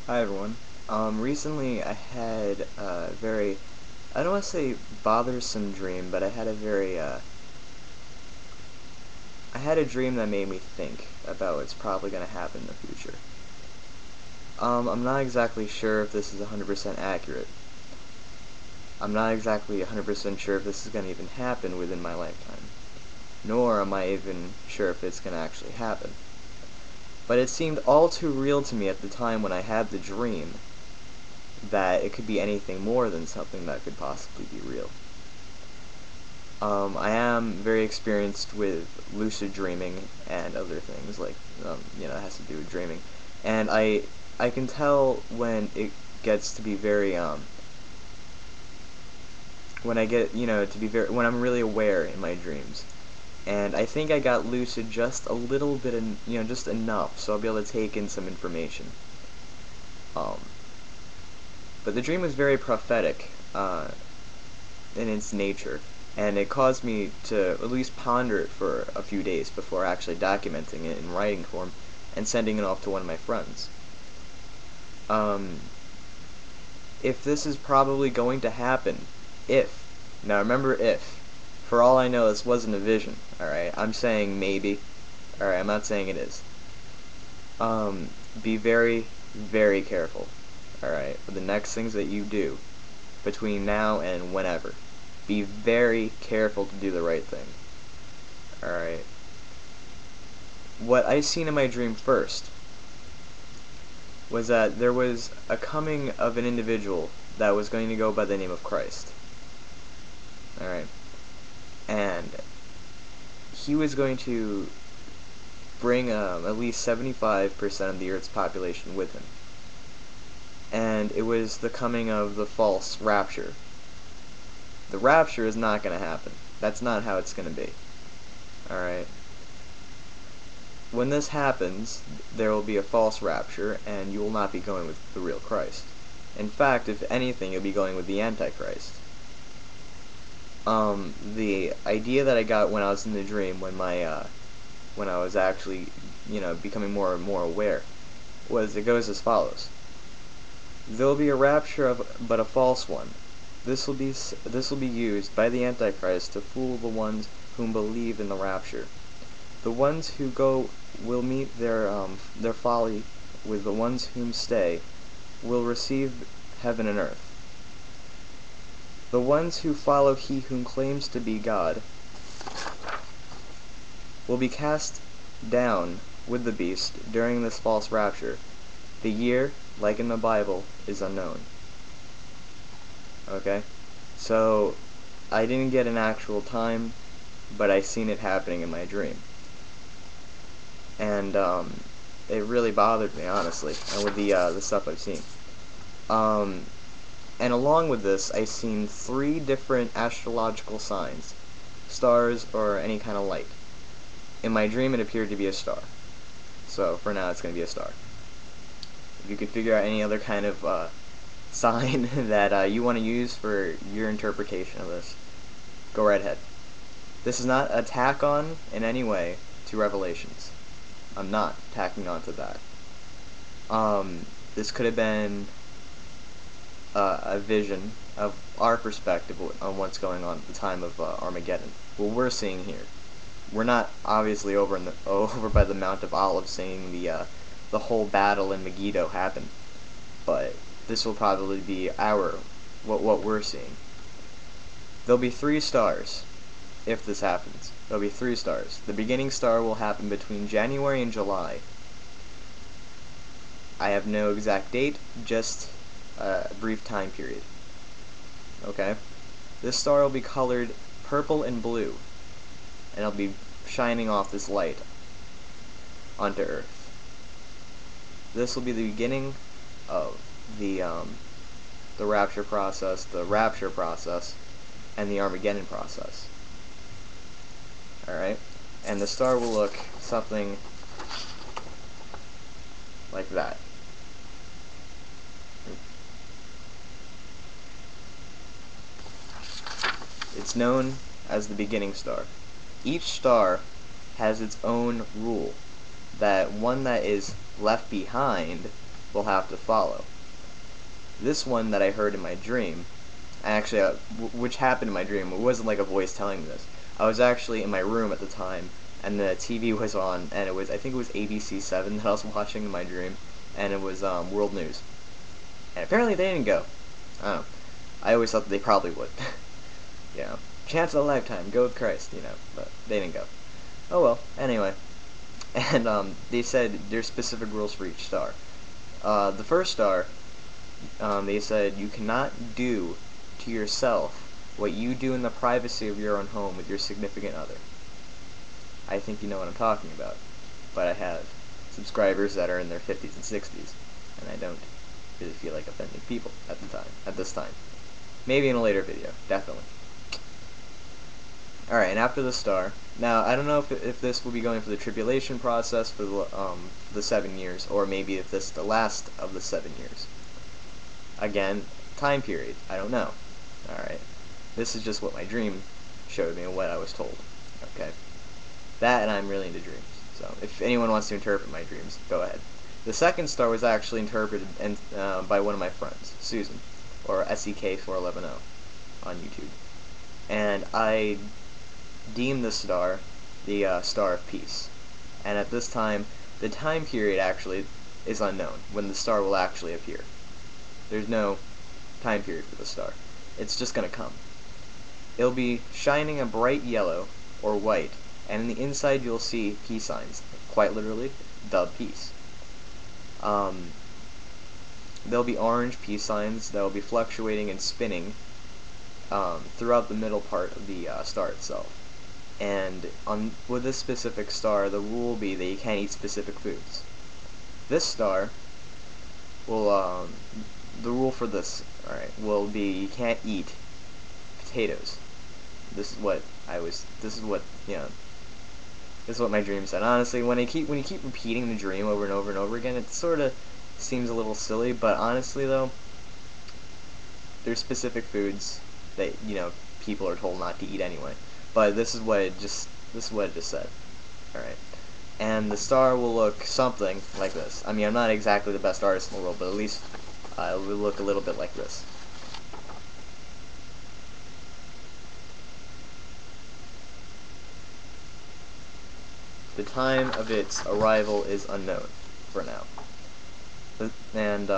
Hi everyone. Recently I had a very, I don't want to say bothersome dream, but I had a dream that made me think about what's probably going to happen in the future. I'm not exactly sure if this is 100% accurate. I'm not exactly 100% sure if this is going to even happen within my lifetime. Nor am I even sure if it's going to actually happen. But it seemed all too real to me at the time when I had the dream that it could be anything more than something that could possibly be real. I am very experienced with lucid dreaming and other things like, it has to do with dreaming. And I can tell when it gets to be very, when I get, to be very, when I'm really aware in my dreams. And I think I got lucid just a little bit, just enough, so I'll be able to take in some information. Um, but the dream was very prophetic, in its nature, and it caused me to at least ponder it for a few days before actually documenting it in writing form and sending it off to one of my friends. Um, if this is probably going to happen, now remember if, for all I know this wasn't a vision, alright, I'm saying maybe, alright, I'm not saying it is. Be very, very careful, alright, with the next things that you do between now and whenever. Be very careful to do the right thing. Alright. What I seen in my dream first was that there was a coming of an individual that was going to go by the name of Christ. Alright. And he was going to bring at least 75% of the Earth's population with him. And it was the coming of the false rapture. The rapture is not going to happen. That's not how it's going to be. Alright. When this happens, there will be a false rapture, and you will not be going with the real Christ. In fact, if anything, you'll be going with the Antichrist. The idea that I got when I was in the dream, when I was actually, becoming more and more aware, it goes as follows. There will be a rapture but a false one. This will be used by the Antichrist to fool the ones whom believe in the rapture. The ones who go will meet their folly with the ones whom stay will receive heaven and earth. The ones who follow he whom claims to be God will be cast down with the beast during this false rapture. The year, like in the Bible, is unknown. Okay? So, I didn't get an actual time, but I seen it happening in my dream. And it really bothered me, honestly, and with the stuff I've seen. And along with this, I seen 3 different astrological signs, stars or any kind of light. In my dream, it appeared to be a star. So for now, it's going to be a star. If you could figure out any other kind of sign that you want to use for your interpretation of this, go right ahead. This is not a tack on in any way to Revelations. I'm not tacking onto that. This could have been a vision of our perspective on what's going on at the time of Armageddon. What we're seeing here. We're not obviously over by the Mount of Olives seeing the whole battle in Megiddo happen, but this will probably be what we're seeing. There'll be 3 stars if this happens. There'll be 3 stars. The beginning star will happen between January and July. I have no exact date, just a brief time period. Okay? This star will be colored purple and blue, and it'll be shining off this light onto Earth. This will be the beginning of the rapture process, and the Armageddon process. Alright? And the star will look something like that. It's known as the beginning star. Each star has its own rule. That one that is left behind will have to follow. This one that I heard in my dream, actually, which happened in my dream, it wasn't like a voice telling me this. I was actually in my room at the time, and the TV was on, and I think it was ABC 7 that I was watching in my dream, and it was World News. And apparently they didn't go. I don't know. I always thought that they probably would. You know, chance of a lifetime, go with Christ, but they didn't go. Oh well, anyway. And they said there's specific rules for each star. The first star, they said you cannot do to yourself what you do in the privacy of your own home with your significant other. I think you know what I'm talking about, but I have subscribers that are in their 50s and 60s, and I don't really feel like offending people at this time. Maybe in a later video, definitely. Alright, and after the star, now I don't know if this will be going for the tribulation process for the 7 years, or maybe if this is the last of the 7 years. Again, time period, I don't know. Alright, this is just what my dream showed me and what I was told. Okay, that, and I'm really into dreams, so if anyone wants to interpret my dreams, go ahead. The second star was actually interpreted by one of my friends, Susan, or SEK4110 on YouTube, and I deemed the star the Star of Peace. And at this time, the time period actually is unknown when the star will actually appear. There's no time period for the star. It's just gonna come. It'll be shining a bright yellow or white, and in the inside you'll see peace signs, quite literally, the peace. There'll be orange peace signs that will be fluctuating and spinning throughout the middle part of the star itself. And with this specific star, the rule will be that you can't eat specific foods. This star will, the rule for this, will be you can't eat potatoes. This is what this is what my dream said. Honestly, when you keep repeating the dream over and over and over again, it sort of seems a little silly, but honestly though, there's specific foods that, people are told not to eat anyway. But this is what it just said. Alright. And the star will look something like this. I mean, I'm not exactly the best artist in the world, but at least it will look a little bit like this. The time of its arrival is unknown for now. And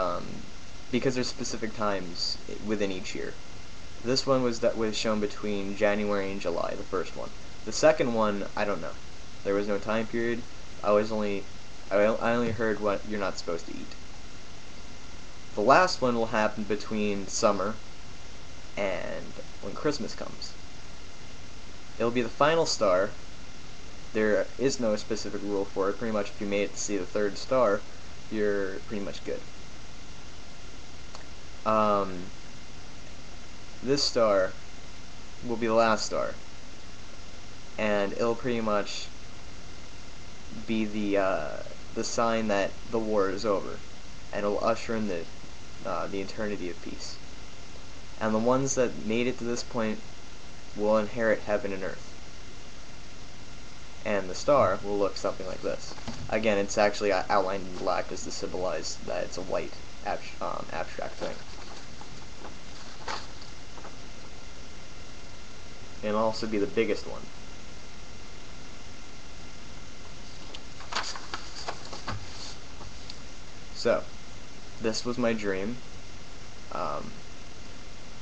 because there's specific times within each year. This one was shown between January and July, the first one. The second one, I don't know. There was no time period. I only heard what you're not supposed to eat. The last one will happen between summer and when Christmas comes. It'll be the final star. There is no specific rule for it. Pretty much if you made it to see the third star, you're pretty much good. This star will be the last star, and it'll pretty much be the sign that the war is over, and it'll usher in the eternity of peace. And the ones that made it to this point will inherit heaven and earth. And the star will look something like this. Again, it's actually outlined in black just to symbolize that it's a white abstract thing. And it'll also be the biggest one. So, this was my dream.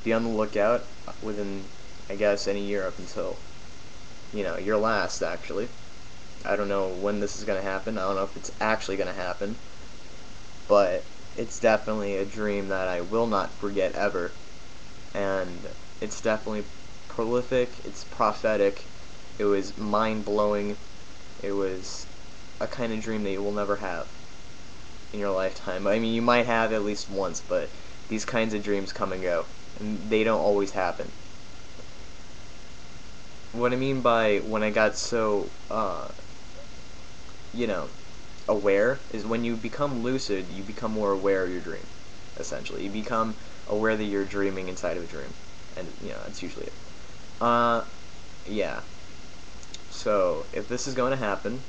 Be on the lookout within, I guess, any year up until, your last, actually. I don't know when this is going to happen. I don't know if it's actually going to happen. But it's definitely a dream that I will not forget ever. And it's definitely prolific, it's prophetic, it was mind-blowing, it was a kind of dream that you will never have in your lifetime. I mean, you might have at least once, but these kinds of dreams come and go, and they don't always happen. What I mean by when I got so, aware, is when you become lucid, you become more aware of your dream, essentially. You become aware that you're dreaming inside of a dream, and, that's usually it. Yeah. So, if this is going to happen,